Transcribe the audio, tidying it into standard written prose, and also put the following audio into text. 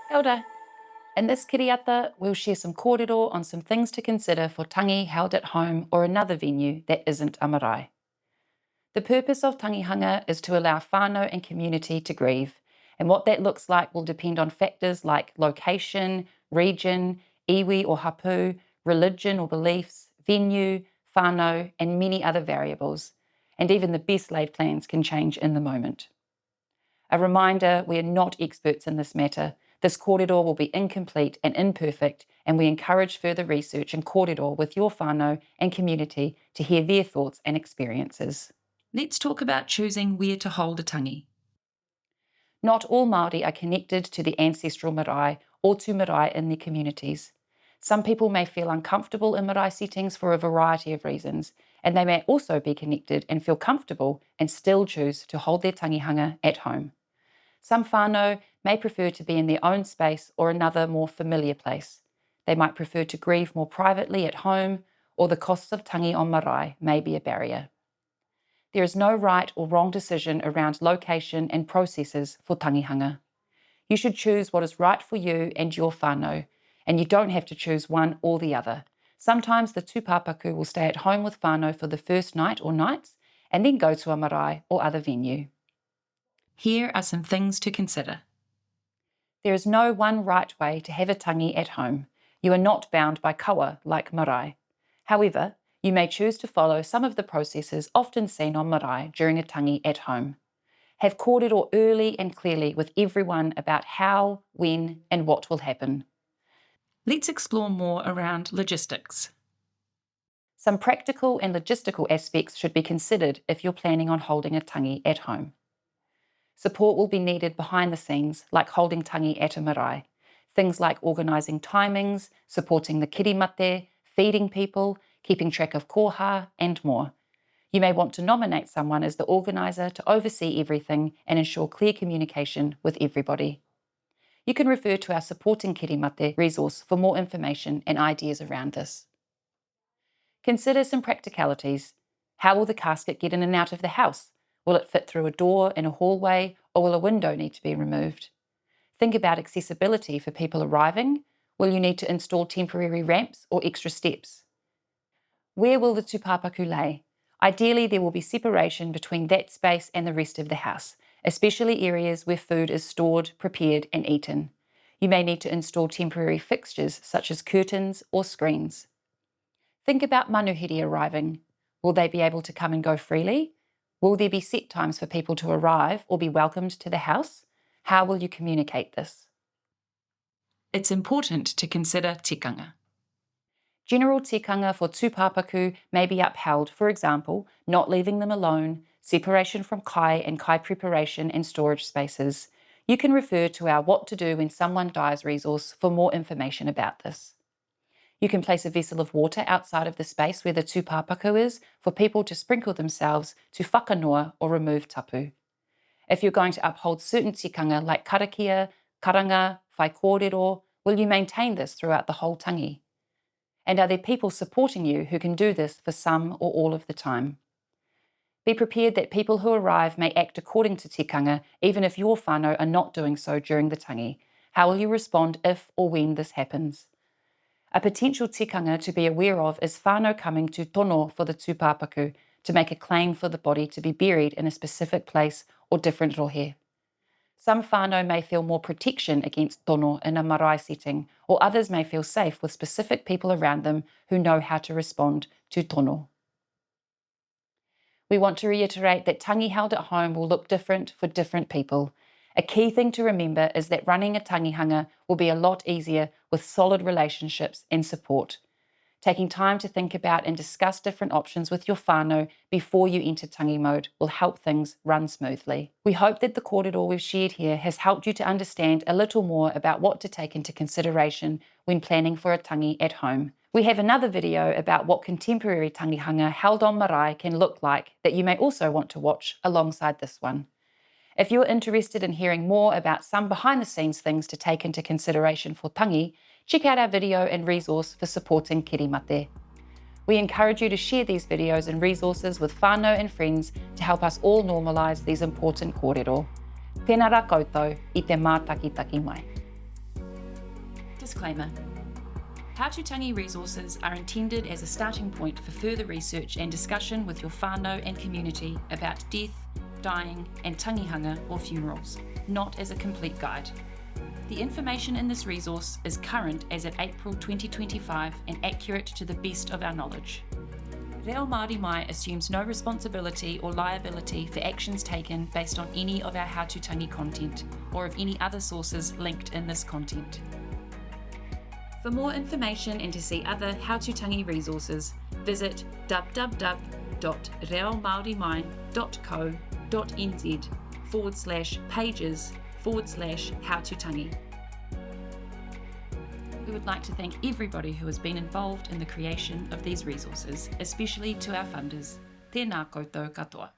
Kia ora. In this kiriata, we'll share some kōrero on some things to consider for tangi held at home or another venue that isn't a marae. The purpose of tangihanga is to allow whānau and community to grieve, and what that looks like will depend on factors like location, region, iwi or hapu, religion or beliefs, venue, whānau, and many other variables, and even the best laid plans can change in the moment. A reminder, we are not experts in this matter. This kōrero will be incomplete and imperfect, and we encourage further research and kōrero with your whānau and community to hear their thoughts and experiences. Let's talk about choosing where to hold a tangi. Not all Māori are connected to the ancestral marae or to marae in their communities. Some people may feel uncomfortable in marae settings for a variety of reasons, and they may also be connected and feel comfortable and still choose to hold their tangihanga at home. Some whānau may prefer to be in their own space or another more familiar place. They might prefer to grieve more privately at home, or the costs of tangi on marae may be a barrier. There is no right or wrong decision around location and processes for tangihanga. You should choose what is right for you and your whānau, and you don't have to choose one or the other. Sometimes the tūpapaku will stay at home with whānau for the first night or nights, and then go to a marae or other venue. Here are some things to consider. There is no one right way to have a tangi at home. You are not bound by kawa like marae. However, you may choose to follow some of the processes often seen on marae during a tangi at home. Have kōrero early and clearly with everyone about how, when, and what will happen. Let's explore more around logistics. Some practical and logistical aspects should be considered if you're planning on holding a tangi at home. Support will be needed behind the scenes, like holding tangi at a marae. Things like organising timings, supporting the kirimate, feeding people, keeping track of koha, and more. You may want to nominate someone as the organiser to oversee everything and ensure clear communication with everybody. You can refer to our Supporting Kirimate resource for more information and ideas around this. Consider some practicalities. How will the casket get in and out of the house? Will it fit through a door in a hallway, or will a window need to be removed? Think about accessibility for people arriving. Will you need to install temporary ramps or extra steps? Where will the tūpapaku lay? Ideally, there will be separation between that space and the rest of the house, especially areas where food is stored, prepared, and eaten. You may need to install temporary fixtures such as curtains or screens. Think about manuhiri arriving. Will they be able to come and go freely? Will there be set times for people to arrive or be welcomed to the house? How will you communicate this? It's important to consider tikanga. General tikanga for tūpapaku may be upheld, for example, not leaving them alone, separation from kai and kai preparation and storage spaces. You can refer to our What to Do When Someone Dies resource for more information about this. You can place a vessel of water outside of the space where the tūpapaku is for people to sprinkle themselves to whakanoa or remove tapu. If you're going to uphold certain tikanga like karakia, karanga, whai kōrero, will you maintain this throughout the whole tangi? And are there people supporting you who can do this for some or all of the time? Be prepared that people who arrive may act according to tikanga, even if your whānau are not doing so during the tangi. How will you respond if or when this happens? A potential tikanga to be aware of is whānau coming to tono for the tūpapaku to make a claim for the body to be buried in a specific place or different rohe. Some whānau may feel more protection against tono in a marae setting, or others may feel safe with specific people around them who know how to respond to tono. We want to reiterate that tangi held at home will look different for different people. A key thing to remember is that running a tangihanga will be a lot easier with solid relationships and support. Taking time to think about and discuss different options with your whānau before you enter tangi mode will help things run smoothly. We hope that the kōrero we've shared here has helped you to understand a little more about what to take into consideration when planning for a tangi at home. We have another video about what contemporary tangihanga held on marae can look like that you may also want to watch alongside this one. If you're interested in hearing more about some behind-the-scenes things to take into consideration for tangi, check out our video and resource for supporting kirimate. We encourage you to share these videos and resources with whānau and friends to help us all normalise these important kōrero. Tēnā rā koutou I te mātakitaki mai. Disclaimer. How To Tangi resources are intended as a starting point for further research and discussion with your whānau and community about death, dying and tangihanga or funerals, not as a complete guide. The information in this resource is current as at April 2025 and accurate to the best of our knowledge. Reo Māori Mai assumes no responsibility or liability for actions taken based on any of our How To Tangi content or of any other sources linked in this content. For more information and to see other How To Tangi resources, visit www.reomāorimai.co.nz/pages/How To Tangi. We would like to thank everybody who has been involved in the creation of these resources, especially to our funders. Tēnā koutou katoa.